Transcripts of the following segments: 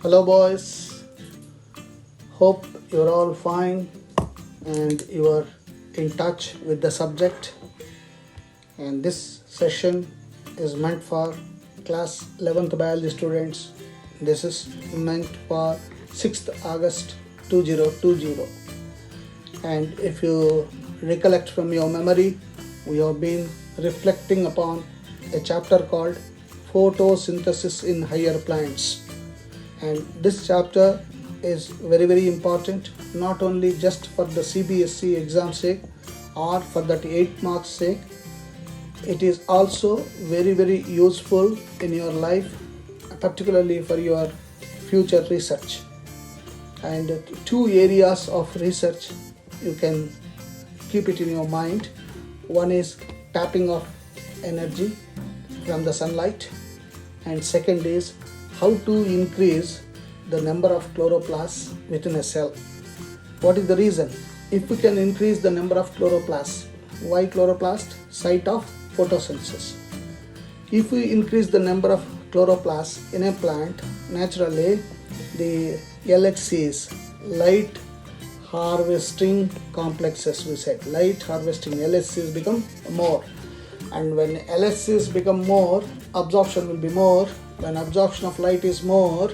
Hello, boys. Hope you're all fine and you are in touch with the subject. And this session is meant for class 11th biology students. This is meant for 6th August 2020. And if you recollect from your memory, we have been reflecting upon a chapter called Photosynthesis in Higher Plants. And this chapter is very important, not only just for the CBSE exam sake or for that 8 marks sake. It is also very useful in your life, particularly for your future research. And two areas of research you can keep it in your mind. One is tapping of energy from the sunlight, and second is how to increase the number of chloroplasts within a cell. What is the reason? If we can increase the number of chloroplasts, why chloroplast? Site of photosynthesis. If we increase the number of chloroplasts in a plant, naturally the LHCs, light harvesting complexes, we said, light harvesting LHCs become more. And when LHCs become more, absorption will be more. When absorption of light is more,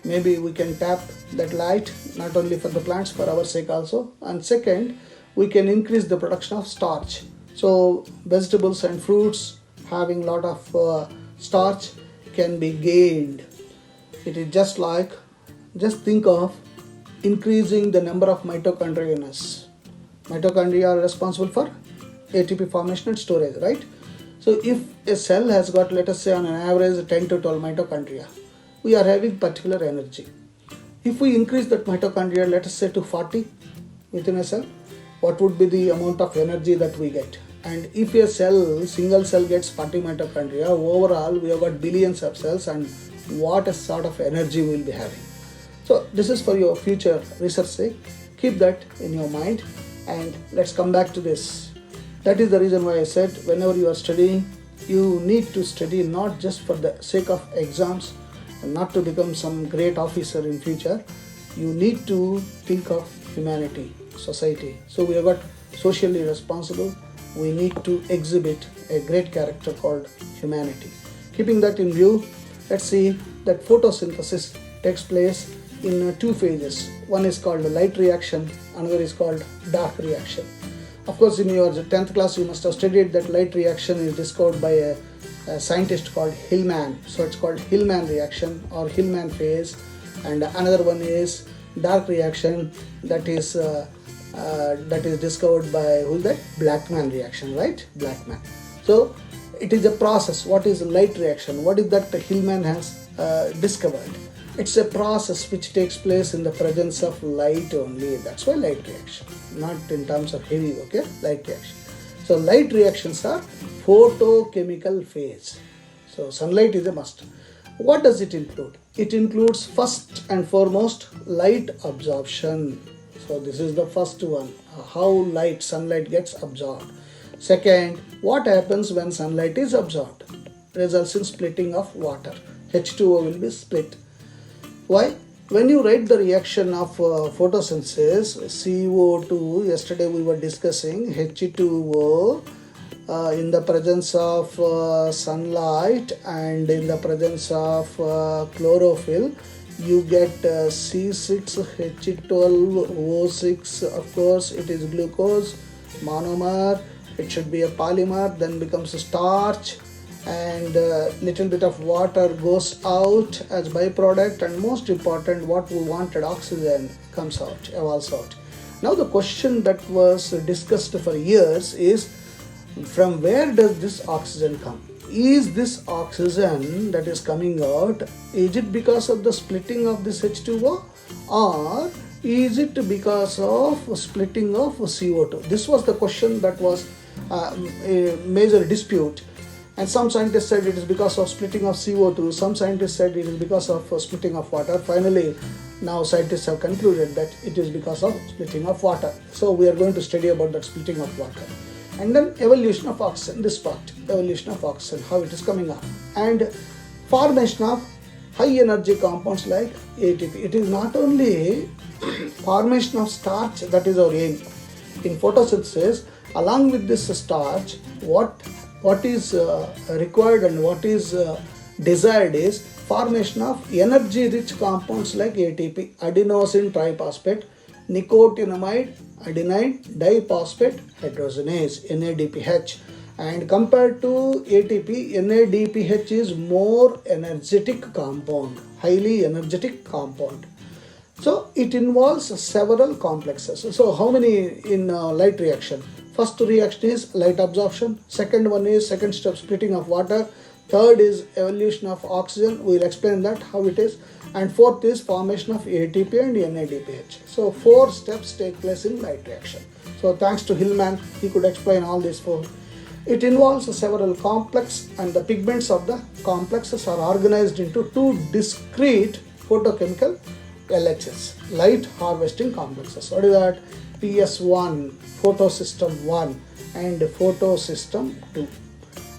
maybe we can tap that light not only for the plants, for our sake also. And second, we can increase the production of starch. So vegetables and fruits having lot of starch can be gained. It is just think of increasing the number of mitochondria in us. Mitochondria are responsible for ATP formation and storage, right? So if a cell has got, let us say on an average 10 to 12 mitochondria, we are having particular energy. If we increase that mitochondria, let us say to 40 within a cell, what would be the amount of energy that we get? And if a single cell gets 40 mitochondria, overall we have got billions of cells, and what a sort of energy we will be having. So this is for your future research sake. Keep that in your mind, and let's come back to this. That is the reason why I said whenever you are studying, you need to study not just for the sake of exams and not to become some great officer in future. You need to think of humanity, society. So we are got socially responsible. We need to exhibit a great character called humanity. Keeping that in view, let's see that photosynthesis takes place in two phases. One is called light reaction, another is called dark reaction. Of course, in your 10th class, you must have studied that light reaction is discovered by a scientist called Hillman. So it's called Hillman reaction or Hillman phase. And another one is dark reaction, that is discovered by, who is that? Blackman reaction, right? Blackman. So it is a process. What is light reaction? What is that Hillman has discovered? It's a process which takes place in the presence of light only. That's why light reaction, not in terms of heavy, okay? Light reaction. So light reactions are photochemical phase. So sunlight is a must. What does it include? It includes first and foremost light absorption. So this is the first one, how sunlight gets absorbed. Second, what happens when sunlight is absorbed? Results in splitting of water. H2O will be split. Why? When you write the reaction of photosynthesis, CO2, yesterday we were discussing H2O in the presence of sunlight and in the presence of chlorophyll, you get C6H12O6. Of course, it is glucose, monomer. It should be a polymer, then becomes a starch, and little bit of water goes out as byproduct, and most important, what we wanted, oxygen, comes out, evolves out. Now the question that was discussed for years is, from where does this oxygen come? Is this oxygen that is coming out, is it because of the splitting of this H2O, or is it because of splitting of CO2? This was the question that was a major dispute. And some scientists said it is because of splitting of CO2. Some scientists said it is because of splitting of water. Finally, now scientists have concluded that it is because of splitting of water. So we are going to study about that splitting of water. And then evolution of oxygen, this part, evolution of oxygen, how it is coming up. And formation of high energy compounds like ATP. It is not only formation of starch that is our aim. In photosynthesis, along with this starch, what is required and what is desired is formation of energy rich compounds like ATP, adenosine triphosphate, nicotinamide adenine diphosphate hydrogenase, NADPH. And compared to ATP, NADPH is more energetic compound, highly energetic compound. So it involves several complexes. So how many in light reaction? First reaction is light absorption. Second one is second step splitting of water. Third is evolution of oxygen. We will explain that how it is. And fourth is formation of ATP and NADPH. So 4 steps take place in light reaction. So thanks to Hillman, he could explain all these 4. It involves several complexes, and the pigments of the complexes are organized into 2 discrete photochemical LHS, light harvesting complexes. What is that? PS1, photosystem 1 and photosystem 2.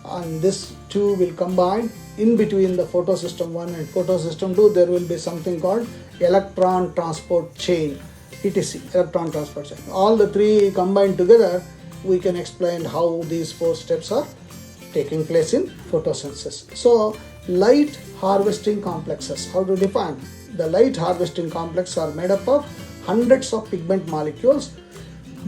And this 2 will combine. In between the photosystem 1 and photosystem 2, there will be something called electron transport chain, ETC, electron transport chain. All the 3 combined together, we can explain how these 4 steps are taking place in photosynthesis. So, light harvesting complexes, how to define? The light harvesting complexes are made up of hundreds of pigment molecules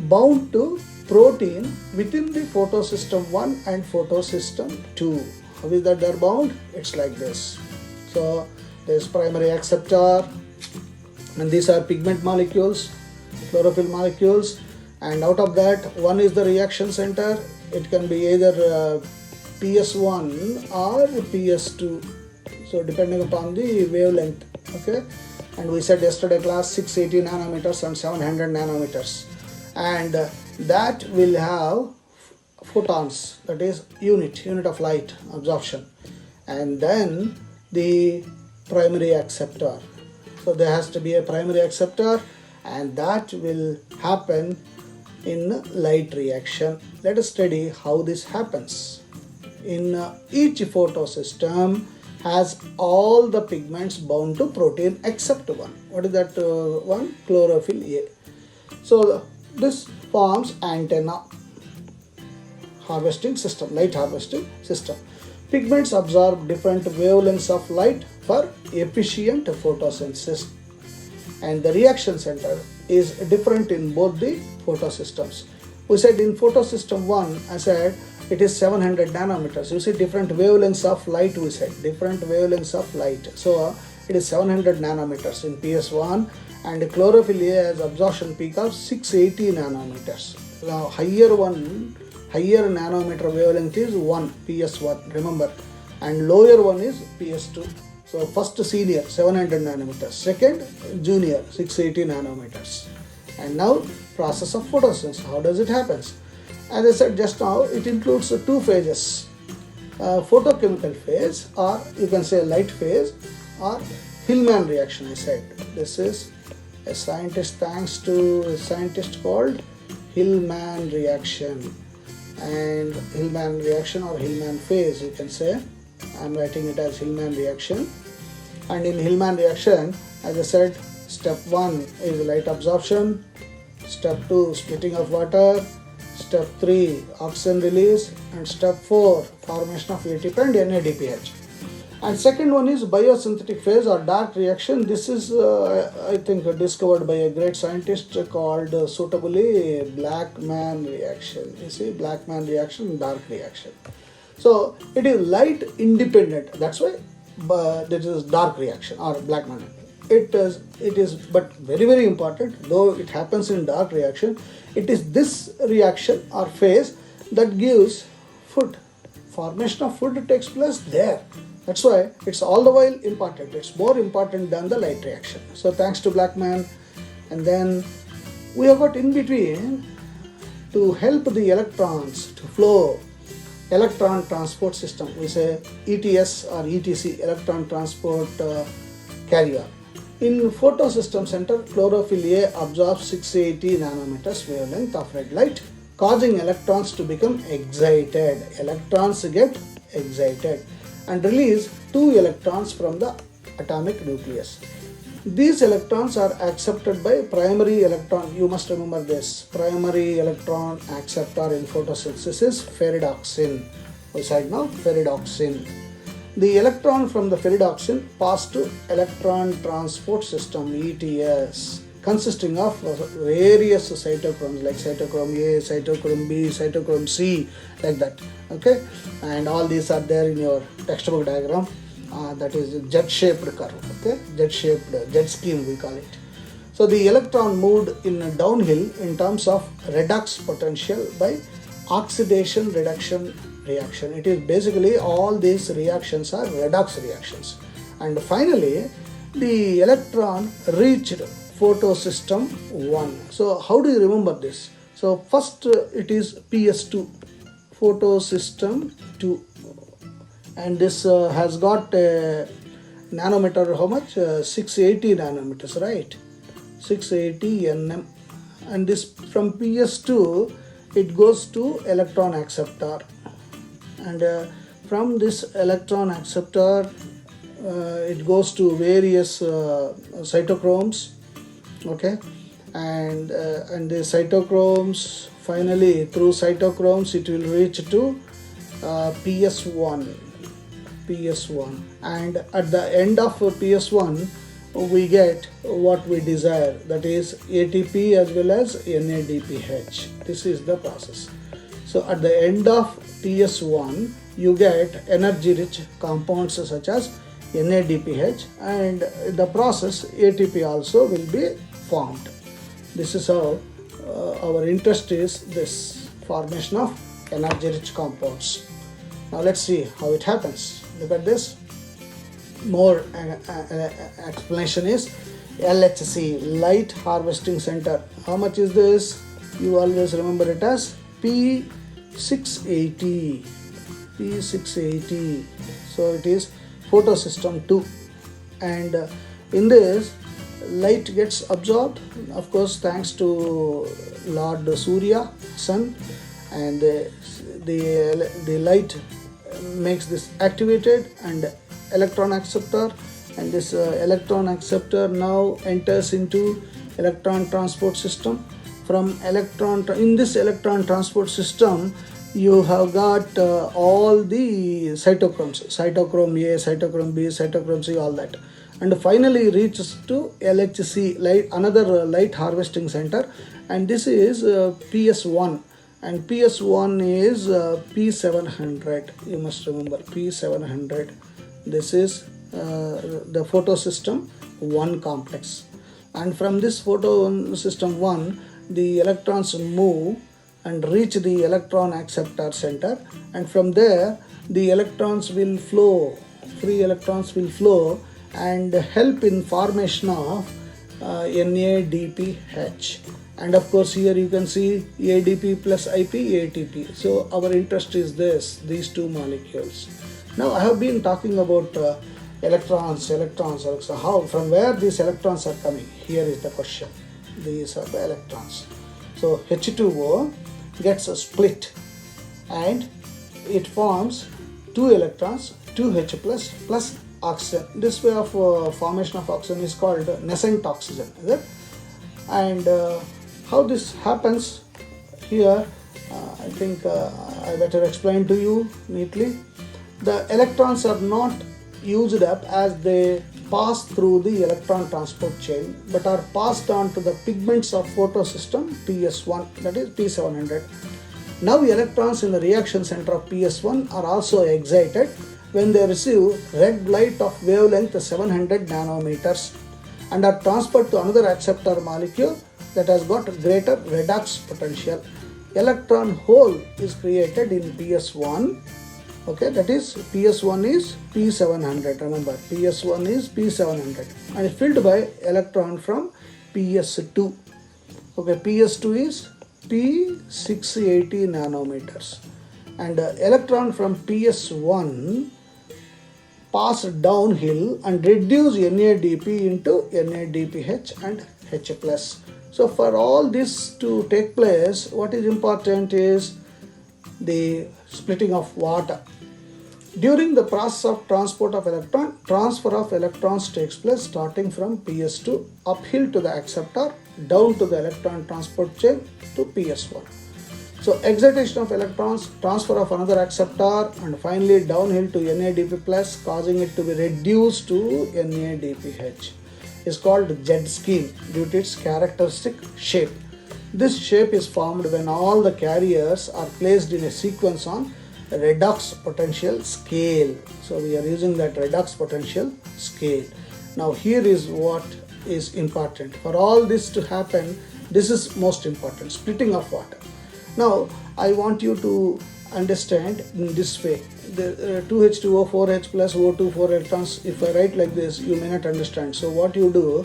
bound to protein within the photosystem 1 and photosystem 2. How is that they are bound? It's like this. So, there is primary acceptor, and these are pigment molecules, chlorophyll molecules, and out of that, one is the reaction center. It can be either PS1 or PS2, so depending upon the wavelength. Okay, and we said yesterday class 680 nanometers and 700 nanometers, and that will have photons, that is unit of light absorption, and then the primary acceptor. So there has to be a primary acceptor, and that will happen in light reaction. Let us study how this happens. In each photosystem has all the pigments bound to protein except one. What is that one? Chlorophyll A. So this forms antenna harvesting system, light harvesting system. Pigments absorb different wavelengths of light for efficient photosynthesis, and the reaction center is different in both the photosystems. We said in photosystem 1, I said it is 700 nanometers. You see different wavelengths of light, we said different wavelengths of light. So it is 700 nanometers in PS1, and chlorophyll A has absorption peak of 680 nanometers. Now higher nanometer wavelength is 1, PS1, remember, and lower one is PS2. So first senior 700 nanometers, second junior 680 nanometers. And now process of photosynthesis, how does it happen? As I said just now, it includes 2 phases, photochemical phase, or you can say light phase, or Hillman reaction. I said this is a scientist, thanks to a scientist called Hillman reaction, and Hillman reaction or Hillman phase, you can say. I am writing it as Hillman reaction. And in Hillman reaction, as I said, step 1 is light absorption, step 2 splitting of water, step 3 oxygen release, and step 4 formation of ATP and NADPH. And second one is biosynthetic phase or dark reaction. This is I think discovered by a great scientist called suitably Blackman reaction. You see, Blackman reaction, dark reaction. So it is light independent, that's why this is dark reaction or Blackman. It is but very important, though it happens in dark reaction, it is this reaction or phase that gives food. Formation of food takes place there. That's why it's all the while important. It's more important than the light reaction. So thanks to Blackman. And then we have got in between to help the electrons to flow, electron transport system. We say ETS or ETC, electron transport carrier. In photosystem center, chlorophyll A absorbs 680 nanometers wavelength of red light, causing electrons to become excited. Electrons get excited and release 2 electrons from the atomic nucleus. These electrons are accepted by primary electron. You must remember this. Primary electron acceptor in photosynthesis is ferredoxin. We said now ferredoxin. The electron from the ferredoxin pass to electron transport system ETS, consisting of various cytochromes like cytochrome A, cytochrome B, cytochrome C, like that. Okay, and all these are there in your textbook diagram. That is jet-shaped curve. Okay, jet-shaped, jet scheme we call it. So the electron moved in downhill in terms of redox potential by oxidation reduction reaction. It is basically all these reactions are redox reactions. And finally, the electron reached photosystem 1. So how do you remember this? So first it is PS2, photosystem 2. And this has got a nanometer, how much? 680 nanometers, right? 680 nm. And this from PS2, it goes to electron acceptor. And from this electron acceptor, it goes to various cytochromes. Okay, and the cytochromes, finally through cytochromes it will reach to PS1, and at the end of PS1 we get what we desire, that is ATP as well as NADPH. This is the process. So at the end of PS1 you get energy rich compounds such as NADPH, and the process ATP also will be formed. This is how our interest is this formation of energy rich compounds. Now let's see how it happens. Look at this. More explanation is LHC, Light Harvesting Center. How much is this? You always remember it as P680. P680. So it is photosystem 2, and in this light gets absorbed, of course thanks to Lord Surya, sun, and the light makes this activated and electron acceptor, and this electron acceptor now enters into electron transport system. From in this electron transport system you have got all the cytochromes, cytochrome A, cytochrome B, cytochrome C, all that, and finally reaches to LHC, another light harvesting center, and this is PS1, and PS1 is P700. You must remember P700. This is the photosystem 1 complex, and from this photosystem 1 the electrons move and reach the electron acceptor center, and from there the electrons will flow, free electrons will flow and help in formation of NADPH. And of course here you can see ADP plus IP, ATP. So our interest is these two molecules. Now I have been talking about electrons. How, from where these electrons are coming? Here is the question. These are the electrons. So H2O gets split and it forms 2 electrons, 2H plus oxygen. This way of formation of oxygen is called nascent oxygen, is it? And how this happens here, I think I better explain to you neatly. The electrons are not used up as they pass through the electron transport chain, but are passed on to the pigments of photosystem PS1, that is P700. Now electrons in the reaction center of PS1 are also excited when they receive red light of wavelength 700 nanometers and are transferred to another acceptor molecule that has got greater redox potential. Electron hole is created in PS1. Okay, that is PS1 is P700. Remember, PS1 is P700 and filled by electron from PS2. Okay, PS2 is P680 nanometers, and electron from PS1 pass downhill and reduce NADP into NADPH and H+. So for all this to take place, what is important is the splitting of water. During the process of transfer of electrons takes place starting from PS2 uphill to the acceptor, down to the electron transport chain to PS1. So excitation of electrons, transfer of another acceptor, and finally downhill to NADP plus, causing it to be reduced to NADPH, is called Z scheme due to its characteristic shape. This shape is formed when all the carriers are placed in a sequence on redox potential scale. So we are using that redox potential scale. Now here is what is important. For all this to happen, this is most important, splitting of water. Now I want you to understand in this way. The 2H2O 4H plus O2 4 electrons, if I write like this, you may not understand. So what you do,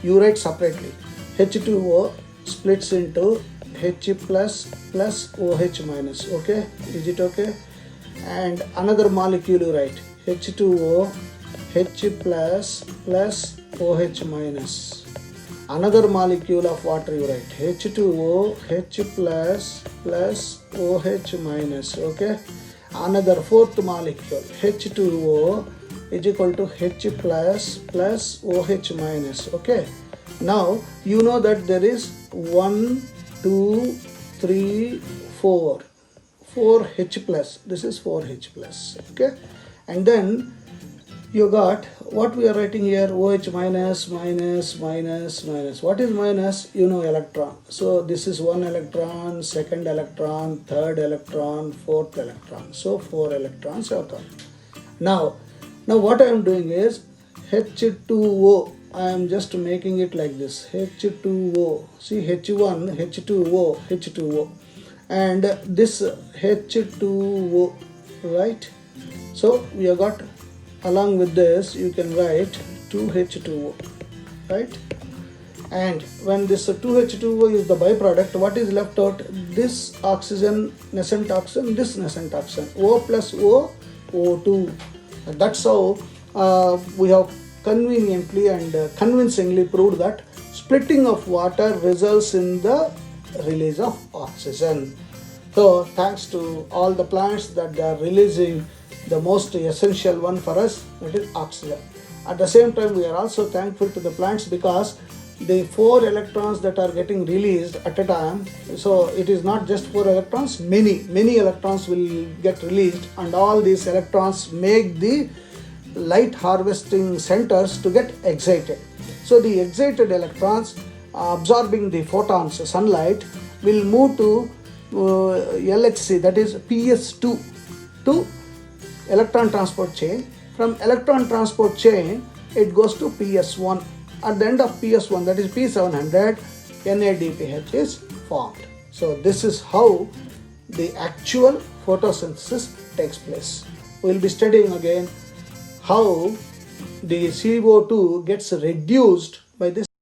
you write separately. H2O splits into H plus plus OH minus. Okay, is it okay? And another molecule you write H2O H plus plus OH minus. Another molecule of water you write H2O H plus plus OH minus. Okay, another fourth molecule H2O is equal to H plus plus OH minus. Okay, now you know that there is 1 2 3 4 4H plus. This is 4H plus. Okay, and then you got what we are writing here, OH minus minus minus minus. What is minus? You know, electron. So this is 1 electron, second electron, third electron, fourth electron. So 4 electrons have come. Now what I am doing is H2O. I am just making it like this. H2O. See, H1, H2O, H2O. And this H2O, right? So we have got, along with this, you can write 2H2O, right? And when this 2H2O is the byproduct, what is left out? This oxygen, nascent oxygen, this nascent oxygen. O plus O, O2. That's how we have conveniently and convincingly proved that splitting of water results in the release of oxygen. So thanks to all the plants that they are releasing the most essential one for us, that is oxygen. At the same time, we are also thankful to the plants because the 4 electrons that are getting released at a time, so it is not just 4 electrons, many electrons will get released, and all these electrons make the light harvesting centers to get excited. So the excited electrons absorbing the photons, sunlight, will move to LHC, that is PS2, to electron transport chain. From electron transport chain, it goes to PS1. At the end of PS1, that is P700, NADPH is formed. So this is how the actual photosynthesis takes place. We will be studying again how the CO2 gets reduced by this